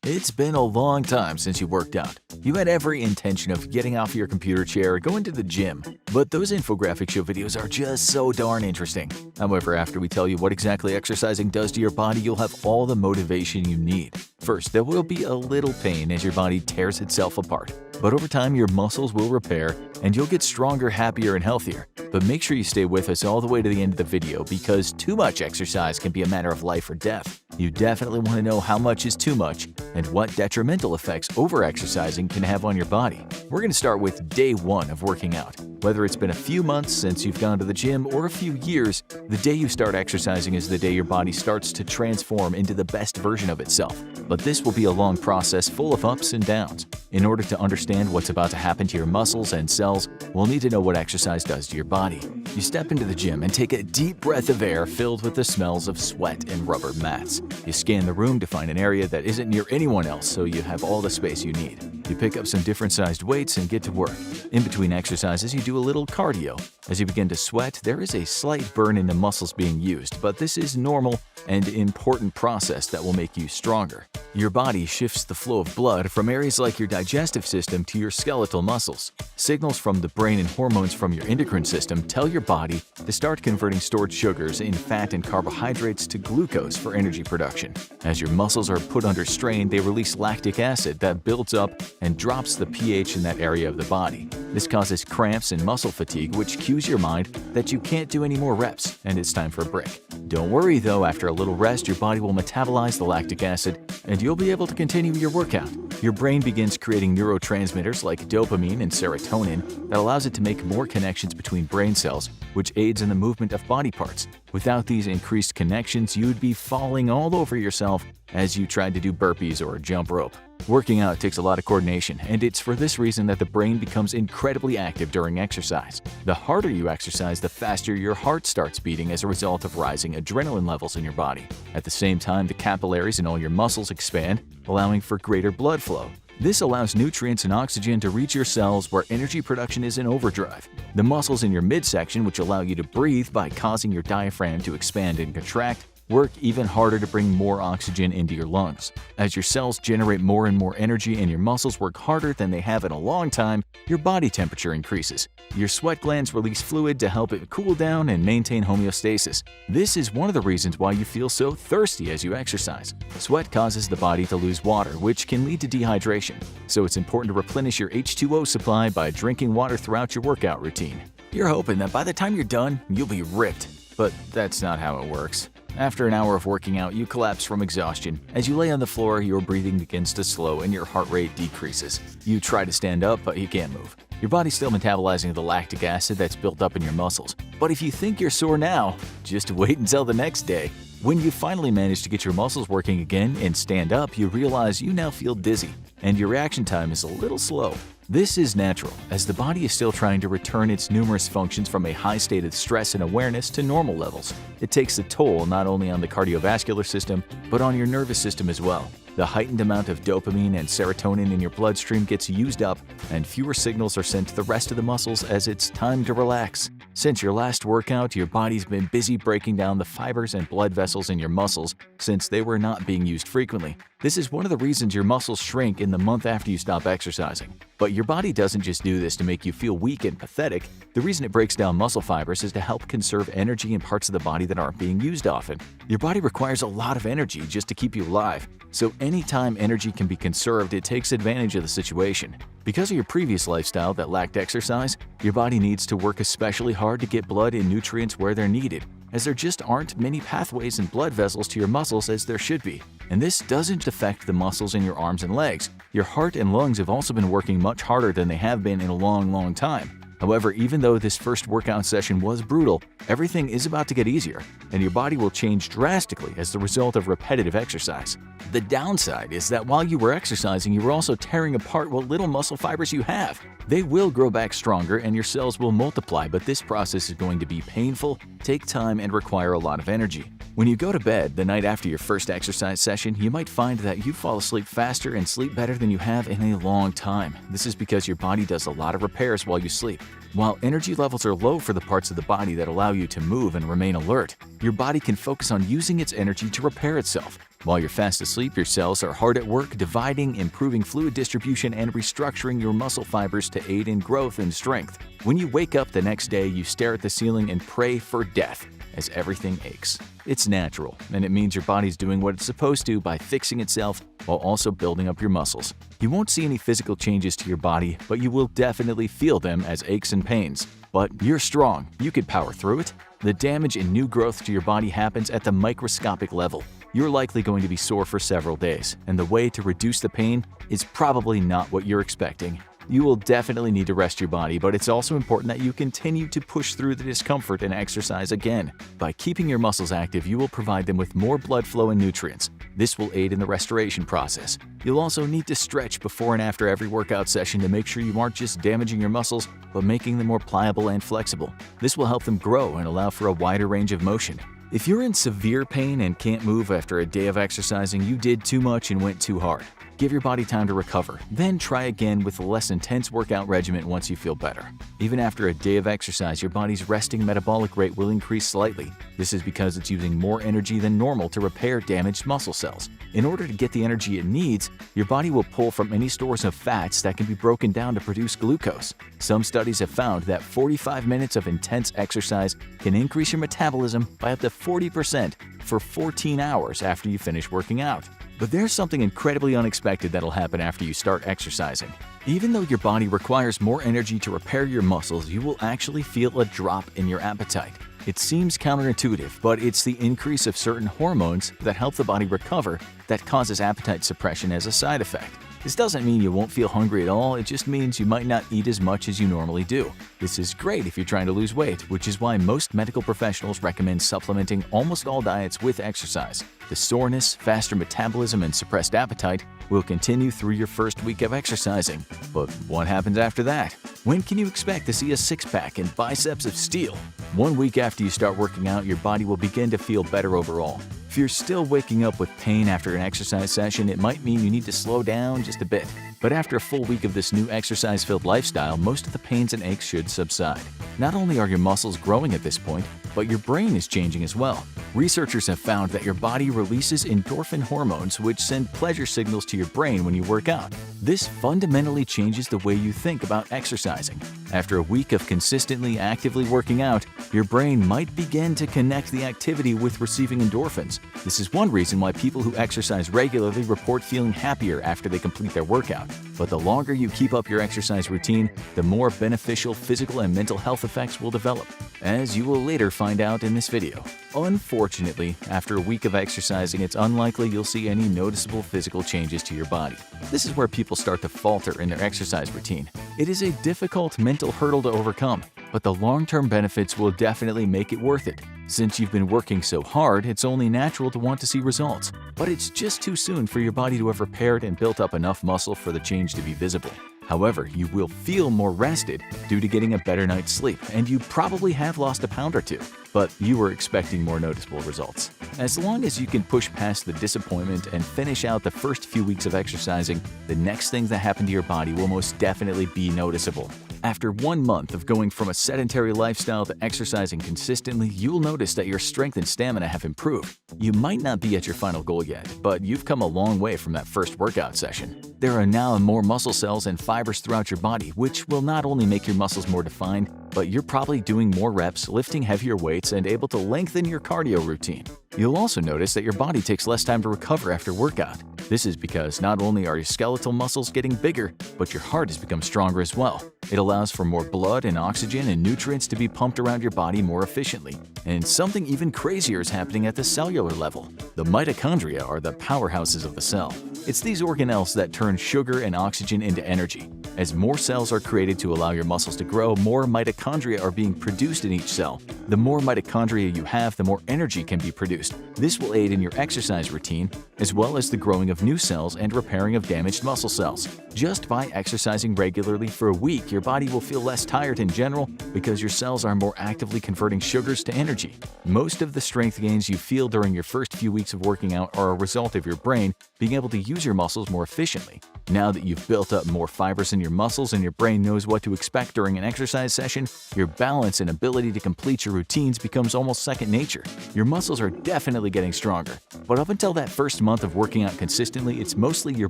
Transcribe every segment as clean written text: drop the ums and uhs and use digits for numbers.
It's been a long time since you worked out. You had every intention of getting off your computer chair, going to the gym, but those infographic show videos are just so darn interesting. However, after we tell you what exactly exercising does to your body, you'll have all the motivation you need. First, there will be a little pain as your body tears itself apart, but over time your muscles will repair and you'll get stronger, happier, and healthier. But make sure you stay with us all the way to the end of the video because too much exercise can be a matter of life or death. You definitely want to know how much is too much and what detrimental effects over-exercising can have on your body. We're going to start with day 1 of working out. Whether it's been a few months since you've gone to the gym or a few years, the day you start exercising is the day your body starts to transform into the best version of itself. But this will be a long process full of ups and downs. In order to understand what's about to happen to your muscles and cells, we'll need to know what exercise does to your body. You step into the gym and take a deep breath of air filled with the smells of sweat and rubber mats. You scan the room to find an area that isn't near anyone else so you have all the space you need. You pick up some different sized weights and get to work. In between exercises, you do a little cardio. As you begin to sweat, there is a slight burn in the muscles being used, but this is normal and important process that will make you stronger. Your body shifts the flow of blood from areas like your digestive system to your skeletal muscles. Signals from the brain and hormones from your endocrine system tell your body to start converting stored sugars in fat and carbohydrates to glucose for energy production. As your muscles are put under strain, they release lactic acid that builds up and drops the pH in that area of the body. This causes cramps and muscle fatigue, which cues your mind that you can't do any more reps and it's time for a break. Don't worry though, after a little rest, your body will metabolize the lactic acid and you'll be able to continue your workout. Your brain begins creating neurotransmitters like dopamine and serotonin that allows it to make more connections between brain cells, which aids in the movement of body parts. Without these increased connections, you'd be falling all over yourself as you tried to do burpees or jump rope. Working out takes a lot of coordination, and it's for this reason that the brain becomes incredibly active during exercise. The harder you exercise, the faster your heart starts beating as a result of rising adrenaline levels in your body. At the same time, the capillaries in all your muscles expand, allowing for greater blood flow. This allows nutrients and oxygen to reach your cells where energy production is in overdrive. The muscles in your midsection, which allow you to breathe by causing your diaphragm to expand and contract, work even harder to bring more oxygen into your lungs. As your cells generate more and more energy and your muscles work harder than they have in a long time, your body temperature increases. Your sweat glands release fluid to help it cool down and maintain homeostasis. This is one of the reasons why you feel so thirsty as you exercise. Sweat causes the body to lose water, which can lead to dehydration. So it's important to replenish your H2O supply by drinking water throughout your workout routine. You're hoping that by the time you're done, you'll be ripped. But that's not how it works. After an hour of working out, you collapse from exhaustion. As you lay on the floor, your breathing begins to slow and your heart rate decreases. You try to stand up, but you can't move. Your body's still metabolizing the lactic acid that's built up in your muscles. But if you think you're sore now, just wait until the next day. When you finally manage to get your muscles working again and stand up, you realize you now feel dizzy, and your reaction time is a little slow. This is natural, as the body is still trying to return its numerous functions from a high state of stress and awareness to normal levels. It takes a toll not only on the cardiovascular system, but on your nervous system as well. The heightened amount of dopamine and serotonin in your bloodstream gets used up, and fewer signals are sent to the rest of the muscles as it's time to relax. Since your last workout, your body's been busy breaking down the fibers and blood vessels in your muscles since they were not being used frequently. This is one of the reasons your muscles shrink in the month after you stop exercising. But your body doesn't just do this to make you feel weak and pathetic. The reason it breaks down muscle fibers is to help conserve energy in parts of the body that aren't being used often. Your body requires a lot of energy just to keep you alive. So anytime energy can be conserved, it takes advantage of the situation. Because of your previous lifestyle that lacked exercise, your body needs to work especially hard to get blood and nutrients where they're needed, as there just aren't many pathways and blood vessels to your muscles as there should be. And this doesn't affect the muscles in your arms and legs. Your heart and lungs have also been working much harder than they have been in a long time. However, even though this first workout session was brutal, everything is about to get easier, and your body will change drastically as the result of repetitive exercise. The downside is that while you were exercising, you were also tearing apart what little muscle fibers you have. They will grow back stronger and your cells will multiply, but this process is going to be painful, take time, and require a lot of energy. When you go to bed the night after your first exercise session, you might find that you fall asleep faster and sleep better than you have in a long time. This is because your body does a lot of repairs while you sleep. While energy levels are low for the parts of the body that allow you to move and remain alert, your body can focus on using its energy to repair itself. While you're fast asleep, your cells are hard at work dividing, improving fluid distribution, and restructuring your muscle fibers to aid in growth and strength. When you wake up the next day, you stare at the ceiling and pray for death as everything aches. It's natural, and it means your body's doing what it's supposed to by fixing itself while also building up your muscles. You won't see any physical changes to your body, but you will definitely feel them as aches and pains. But you're strong. You can power through it. The damage and new growth to your body happens at the microscopic level. You're likely going to be sore for several days, and the way to reduce the pain is probably not what you're expecting. You will definitely need to rest your body, but it's also important that you continue to push through the discomfort and exercise again. By keeping your muscles active, you will provide them with more blood flow and nutrients. This will aid in the restoration process. You'll also need to stretch before and after every workout session to make sure you aren't just damaging your muscles, but making them more pliable and flexible. This will help them grow and allow for a wider range of motion. If you're in severe pain and can't move after a day of exercising, you did too much and went too hard. Give your body time to recover, then try again with a less intense workout regimen once you feel better. Even after a day of exercise, your body's resting metabolic rate will increase slightly. This is because it's using more energy than normal to repair damaged muscle cells. In order to get the energy it needs, your body will pull from any stores of fats that can be broken down to produce glucose. Some studies have found that 45 minutes of intense exercise can increase your metabolism by up to 40% for 14 hours after you finish working out. But there's something incredibly unexpected that'll happen after you start exercising. Even though your body requires more energy to repair your muscles, you will actually feel a drop in your appetite. It seems counterintuitive, but it's the increase of certain hormones that help the body recover that causes appetite suppression as a side effect. This doesn't mean you won't feel hungry at all, it just means you might not eat as much as you normally do. This is great if you're trying to lose weight, which is why most medical professionals recommend supplementing almost all diets with exercise. The soreness, faster metabolism, and suppressed appetite will continue through your first week of exercising. But what happens after that? When can you expect to see a six-pack and biceps of steel? 1 week after you start working out, your body will begin to feel better overall. If you're still waking up with pain after an exercise session, it might mean you need to slow down just a bit. But after a full week of this new exercise-filled lifestyle, most of the pains and aches should subside. Not only are your muscles growing at this point, but your brain is changing as well. Researchers have found that your body releases endorphin hormones which send pleasure signals to your brain when you work out. This fundamentally changes the way you think about exercising. After a week of consistently actively working out, your brain might begin to connect the activity with receiving endorphins. This is one reason why people who exercise regularly report feeling happier after they complete their workout. But the longer you keep up your exercise routine, the more beneficial physical and mental health effects will develop, as you will later find out in this video. Unfortunately, after a week of exercising, it's unlikely you'll see any noticeable physical changes to your body. This is where people start to falter in their exercise routine. It is a difficult mental hurdle to overcome, but the long-term benefits will definitely make it worth it. Since you've been working so hard, it's only natural to want to see results. But it's just too soon for your body to have repaired and built up enough muscle for the change to be visible. However, you will feel more rested due to getting a better night's sleep, and you probably have lost a pound or two, but you were expecting more noticeable results. As long as you can push past the disappointment and finish out the first few weeks of exercising, the next things that happen to your body will most definitely be noticeable. After 1 month of going from a sedentary lifestyle to exercising consistently, you'll notice that your strength and stamina have improved. You might not be at your final goal yet, but you've come a long way from that first workout session. There are now more muscle cells and fibers throughout your body, which will not only make your muscles more defined, but you're probably doing more reps, lifting heavier weights, and able to lengthen your cardio routine. You'll also notice that your body takes less time to recover after workout. This is because not only are your skeletal muscles getting bigger, but your heart has become stronger as well. It allows for more blood and oxygen and nutrients to be pumped around your body more efficiently. And something even crazier is happening at the cellular level. The mitochondria are the powerhouses of the cell. It's these organelles that turn sugar and oxygen into energy. As more cells are created to allow your muscles to grow, more mitochondria are being produced in each cell. The more mitochondria you have, the more energy can be produced. This will aid in your exercise routine, as well as the growing of new cells and repairing of damaged muscle cells. Just by exercising regularly for a week, your body will feel less tired in general because your cells are more actively converting sugars to energy. Most of the strength gains you feel during your first few weeks of working out are a result of your brain being able to use your muscles more efficiently. Now that you've built up more fibers in your muscles and your brain knows what to expect during an exercise session, your balance and ability to complete your routines becomes almost second nature. Your muscles are definitely getting stronger, but up until that first month of working out consistently, it's mostly your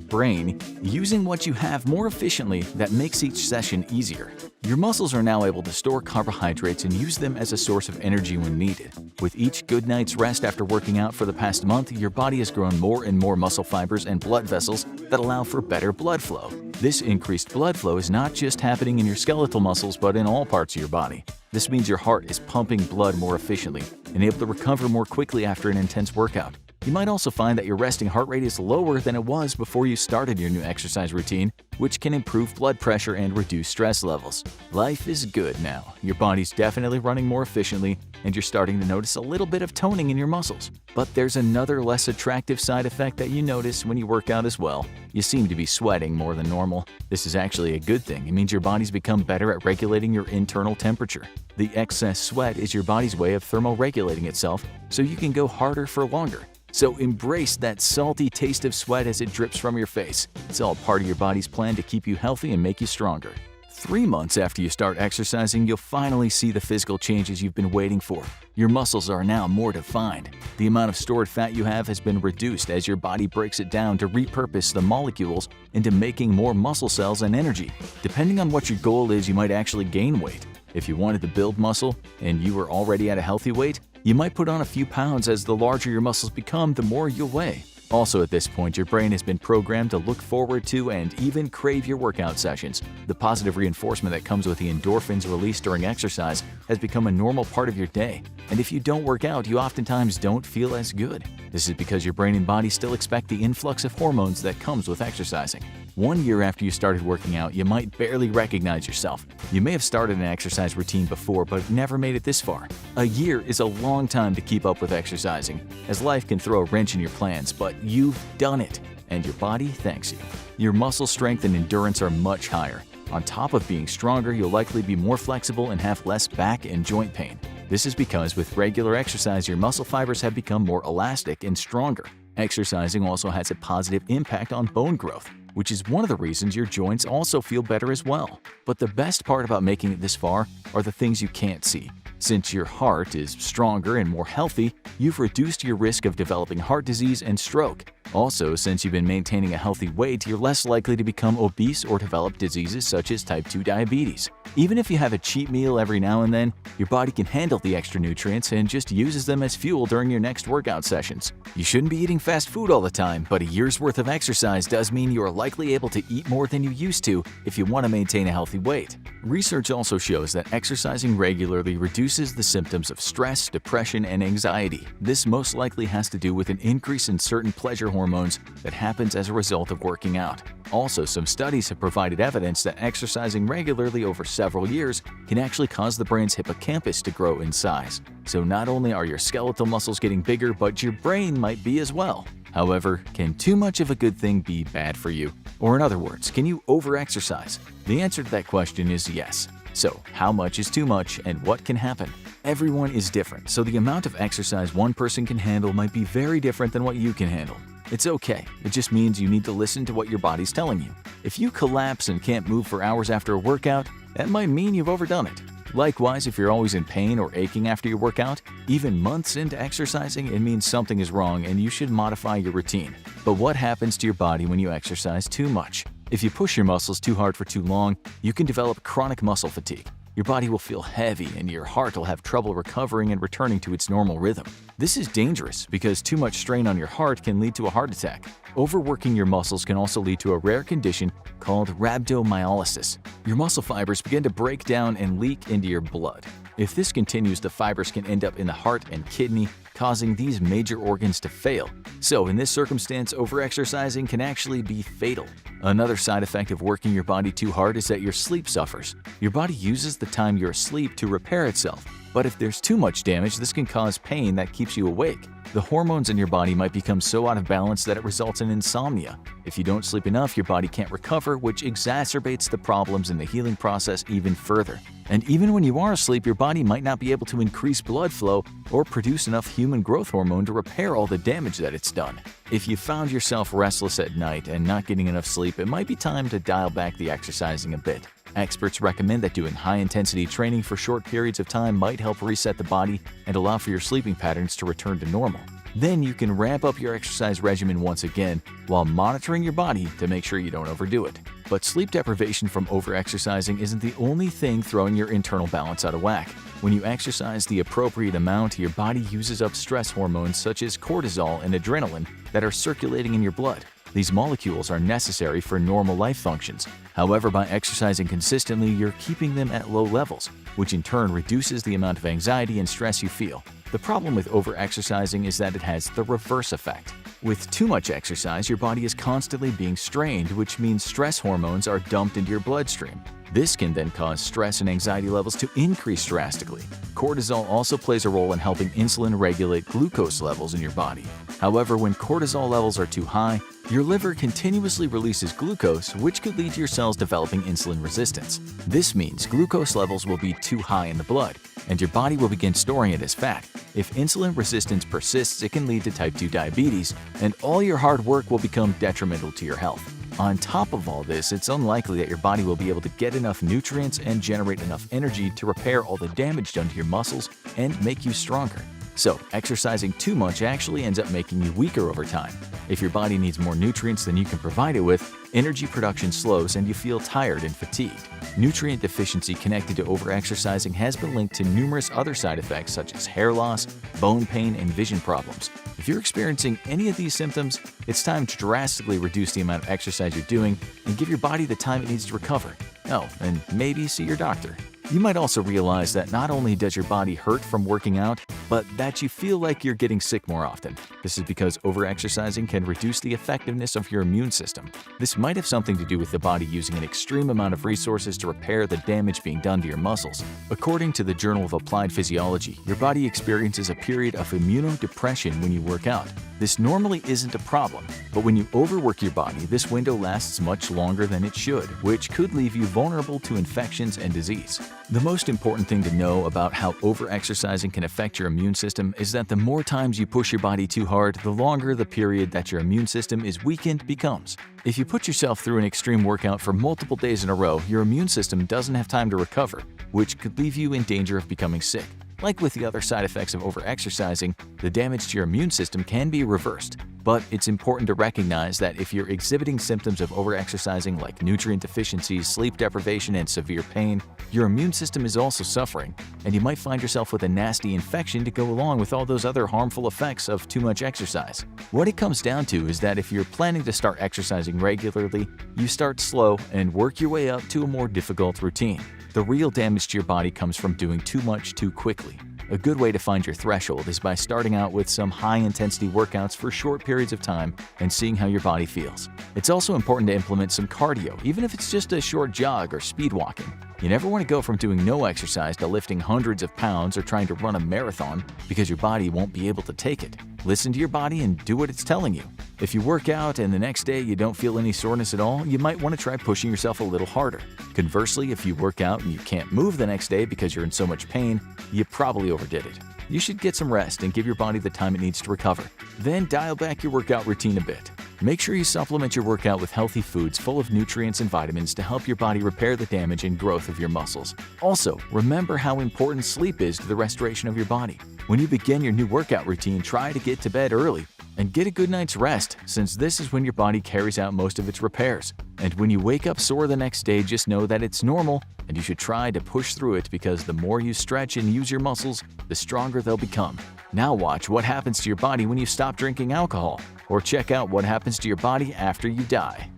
brain using what you have more efficiently that makes each session easier. Your muscles are now able to store carbohydrates and use them as a source of energy when needed. With each good night's rest after working out for the past month, your body has grown more and more muscle fibers and blood vessels that allow for better blood flow. This increased blood flow is not just happening in your skeletal muscles but in all parts of your body. This means your heart is pumping blood more efficiently and able to recover more quickly after an intense workout. You might also find that your resting heart rate is lower than it was before you started your new exercise routine, which can improve blood pressure and reduce stress levels. Life is good now. Your body's definitely running more efficiently, and you're starting to notice a little bit of toning in your muscles. But there's another less attractive side effect that you notice when you work out as well. You seem to be sweating more than normal. This is actually a good thing. It means your body's become better at regulating your internal temperature. The excess sweat is your body's way of thermoregulating itself, so you can go harder for longer. So embrace that salty taste of sweat as it drips from your face. It's all part of your body's plan to keep you healthy and make you stronger. 3 months after you start exercising, you'll finally see the physical changes you've been waiting for. Your muscles are now more defined. The amount of stored fat you have has been reduced as your body breaks it down to repurpose the molecules into making more muscle cells and energy. Depending on what your goal is, you might actually gain weight. If you wanted to build muscle and you were already at a healthy weight, you might put on a few pounds. As the larger your muscles become, the more you'll weigh. Also, at this point, your brain has been programmed to look forward to and even crave your workout sessions. The positive reinforcement that comes with the endorphins released during exercise has become a normal part of your day. And if you don't work out, you oftentimes don't feel as good. This is because your brain and body still expect the influx of hormones that comes with exercising. 1 year after you started working out, you might barely recognize yourself. You may have started an exercise routine before but never made it this far. A year is a long time to keep up with exercising, as life can throw a wrench in your plans, but you've done it, and your body thanks you. Your muscle strength and endurance are much higher. On top of being stronger, you'll likely be more flexible and have less back and joint pain. This is because with regular exercise, your muscle fibers have become more elastic and stronger. Exercising also has a positive impact on bone growth, which is one of the reasons your joints also feel better as well. But the best part about making it this far are the things you can't see. Since your heart is stronger and more healthy, you've reduced your risk of developing heart disease and stroke. Also, since you've been maintaining a healthy weight, you're less likely to become obese or develop diseases such as type 2 diabetes. Even if you have a cheat meal every now and then, your body can handle the extra nutrients and just uses them as fuel during your next workout sessions. You shouldn't be eating fast food all the time, but a year's worth of exercise does mean you are likely able to eat more than you used to if you want to maintain a healthy weight. Research also shows that exercising regularly reduces the symptoms of stress, depression, and anxiety. This most likely has to do with an increase in certain pleasure hormones that happens as a result of working out. Also, some studies have provided evidence that exercising regularly over several years can actually cause the brain's hippocampus to grow in size. So not only are your skeletal muscles getting bigger, but your brain might be as well. However, can too much of a good thing be bad for you? Or in other words, can you over-exercise? The answer to that question is yes. So, how much is too much and what can happen? Everyone is different, so the amount of exercise one person can handle might be very different than what you can handle. It's okay. It just means you need to listen to what your body's telling you. If you collapse and can't move for hours after a workout, that might mean you've overdone it. Likewise, if you're always in pain or aching after your workout, even months into exercising, it means something is wrong and you should modify your routine. But what happens to your body when you exercise too much? If you push your muscles too hard for too long, you can develop chronic muscle fatigue. Your body will feel heavy and your heart will have trouble recovering and returning to its normal rhythm. This is dangerous because too much strain on your heart can lead to a heart attack. Overworking your muscles can also lead to a rare condition called rhabdomyolysis. Your muscle fibers begin to break down and leak into your blood. If this continues, the fibers can end up in the heart and kidney, causing these major organs to fail. So in this circumstance, overexercising can actually be fatal. Another side effect of working your body too hard is that your sleep suffers. Your body uses the time you're asleep to repair itself. But if there's too much damage, this can cause pain that keeps you awake. The hormones in your body might become so out of balance that it results in insomnia. If you don't sleep enough, your body can't recover, which exacerbates the problems in the healing process even further. And even when you are asleep, your body might not be able to increase blood flow or produce enough human growth hormone to repair all the damage that it's done. If you found yourself restless at night and not getting enough sleep, it might be time to dial back the exercising a bit. Experts recommend that doing high-intensity training for short periods of time might help reset the body and allow for your sleeping patterns to return to normal. Then you can ramp up your exercise regimen once again while monitoring your body to make sure you don't overdo it. But sleep deprivation from overexercising isn't the only thing throwing your internal balance out of whack. When you exercise the appropriate amount, your body uses up stress hormones such as cortisol and adrenaline that are circulating in your blood. These molecules are necessary for normal life functions. However, by exercising consistently, you're keeping them at low levels, which in turn reduces the amount of anxiety and stress you feel. The problem with overexercising is that it has the reverse effect. With too much exercise, your body is constantly being strained, which means stress hormones are dumped into your bloodstream. This can then cause stress and anxiety levels to increase drastically. Cortisol also plays a role in helping insulin regulate glucose levels in your body. However, when cortisol levels are too high, your liver continuously releases glucose, which could lead to your cells developing insulin resistance. This means glucose levels will be too high in the blood, and your body will begin storing it as fat. If insulin resistance persists, it can lead to type 2 diabetes, and all your hard work will become detrimental to your health. On top of all this, it's unlikely that your body will be able to get enough nutrients and generate enough energy to repair all the damage done to your muscles and make you stronger. So, exercising too much actually ends up making you weaker over time. If your body needs more nutrients than you can provide it with, energy production slows and you feel tired and fatigued. Nutrient deficiency connected to overexercising has been linked to numerous other side effects such as hair loss, bone pain, and vision problems. If you're experiencing any of these symptoms, it's time to drastically reduce the amount of exercise you're doing and give your body the time it needs to recover. Oh, and maybe see your doctor. You might also realize that not only does your body hurt from working out, but that you feel like you're getting sick more often. This is because overexercising can reduce the effectiveness of your immune system. This might have something to do with the body using an extreme amount of resources to repair the damage being done to your muscles. According to the Journal of Applied Physiology, your body experiences a period of immunodepression when you work out. This normally isn't a problem, but when you overwork your body, this window lasts much longer than it should, which could leave you vulnerable to infections and disease. The most important thing to know about how overexercising can affect your immune system is that the more times you push your body too hard, the longer the period that your immune system is weakened becomes. If you put yourself through an extreme workout for multiple days in a row, your immune system doesn't have time to recover, which could leave you in danger of becoming sick. Like with the other side effects of overexercising, the damage to your immune system can be reversed. But it's important to recognize that if you're exhibiting symptoms of overexercising like nutrient deficiencies, sleep deprivation, and severe pain, your immune system is also suffering, and you might find yourself with a nasty infection to go along with all those other harmful effects of too much exercise. What it comes down to is that if you're planning to start exercising regularly, you start slow and work your way up to a more difficult routine. The real damage to your body comes from doing too much too quickly. A good way to find your threshold is by starting out with some high-intensity workouts for short periods of time and seeing how your body feels. It's also important to implement some cardio, even if it's just a short jog or speed walking. You never want to go from doing no exercise to lifting hundreds of pounds or trying to run a marathon because your body won't be able to take it. Listen to your body and do what it's telling you. If you work out and the next day you don't feel any soreness at all, you might want to try pushing yourself a little harder. Conversely, if you work out and you can't move the next day because you're in so much pain, you probably overdid it. You should get some rest and give your body the time it needs to recover. Then dial back your workout routine a bit. Make sure you supplement your workout with healthy foods full of nutrients and vitamins to help your body repair the damage and growth of your muscles. Also, remember how important sleep is to the restoration of your body. When you begin your new workout routine, try to get to bed early and get a good night's rest, since this is when your body carries out most of its repairs. And when you wake up sore the next day, just know that it's normal and you should try to push through it, because the more you stretch and use your muscles, the stronger they'll become. Now watch what happens to your body when you stop drinking alcohol, or check out what happens to your body after you die.